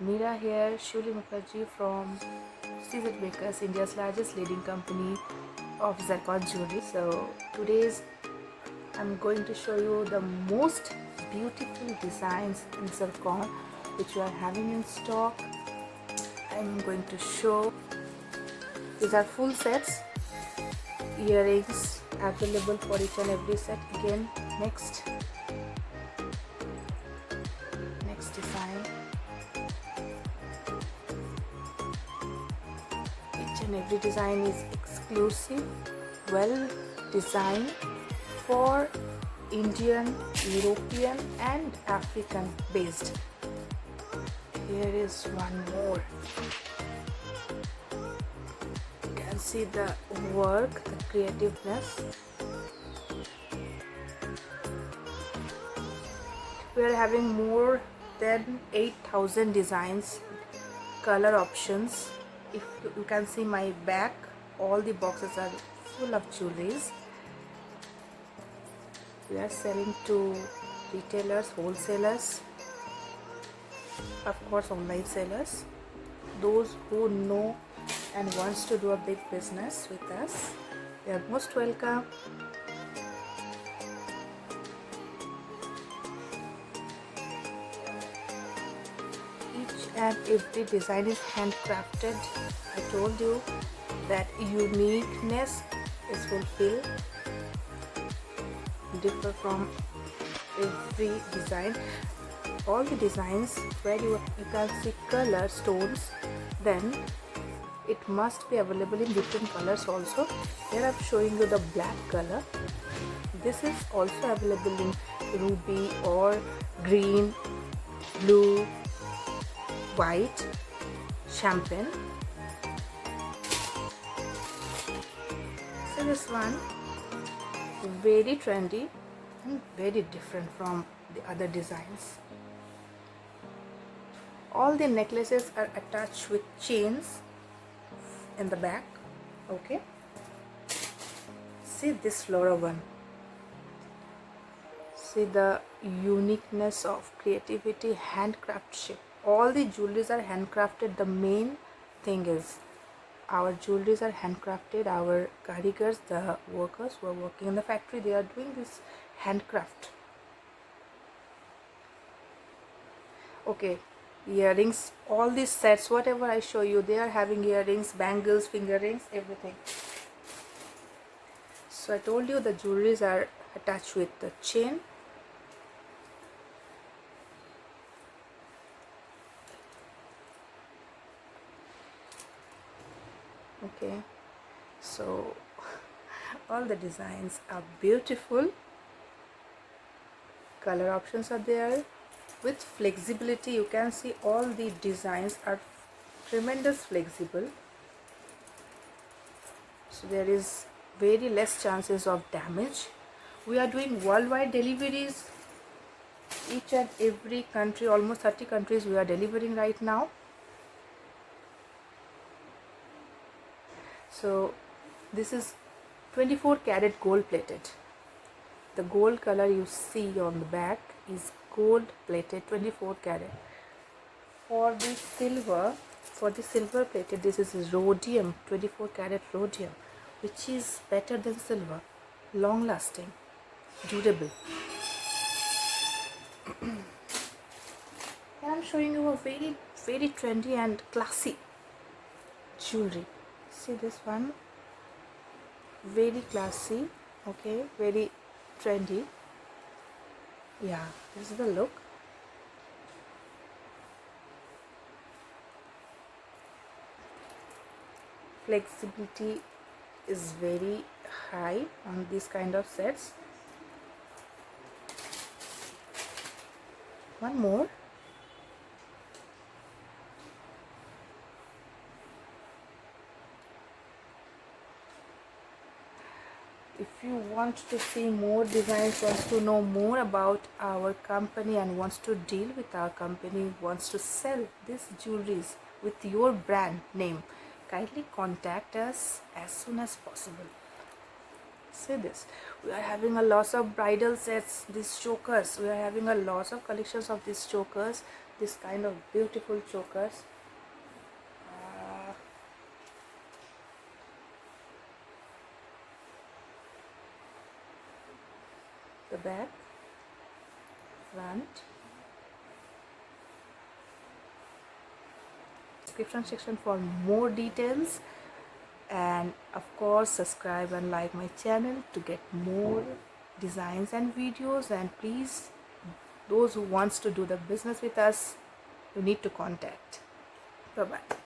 Meera here, Shuli Mukherjee from CZ Makers, India's largest leading company of Zircon jewelry. So today's I'm going to show you the most beautiful designs in Zircon which we are having in stock. I'm going to show these are full sets, earrings available for each and every set. Again, next design. Each and every design is exclusive, well designed for Indian, European and African based. Here is one more. You can see the work, the creativeness. We are having more than 8,000 designs, color options. If you can see my back, all the boxes are full of jewelries. We are selling to retailers, wholesalers, of course online sellers, those who know and wants to do a big business with us. They are most welcome. Each and every design is handcrafted. I told you that uniqueness is fulfilled, differ from every design. All the designs where you can see color stones, then it must be available in different colors also. Here I'm showing you the black color. This is also available in ruby or green, blue, white, champagne. So this one very trendy and very different from the other designs. All the necklaces are attached with chains in the back. Okay, see this floral one. See the uniqueness of creativity, handcraftship. All the jewelries are handcrafted. The main thing is our jewelries are handcrafted. Our karigars, the workers who are working in the factory, they are doing this handcraft. Okay, earrings, all these sets, whatever I show you, they are having earrings, bangles, finger rings, everything. So I told you the jewelries are attached with the chain. Okay, so all the designs are beautiful. Color options are there with flexibility. You can see all the designs are tremendous flexible, so there is very less chances of damage. We are doing worldwide deliveries, each and every country, almost 30 countries we are delivering right now. So this is 24 karat gold plated. The gold color you see on the back is gold plated 24 karat. For the silver plated, this is rhodium, 24 karat rhodium, which is better than silver, long lasting, durable. And I'm showing you a very trendy and classy jewelry. See this one, very classy. Okay, very trendy. Yeah, this is the look. Flexibility is very high on these kind of sets. One more. If you want to see more designs, wants to know more about our company and wants to deal with our company, wants to sell these jewelries with your brand name, kindly contact us as soon as possible. See this, we are having a lot of bridal sets, these chokers. We are having a lot of collections of these chokers. this kind of beautiful chokers. The back, front, description section for more details, and of course subscribe and like my channel to get more designs and videos. And please, those who wants to do the business with us, you need to contact. Bye bye.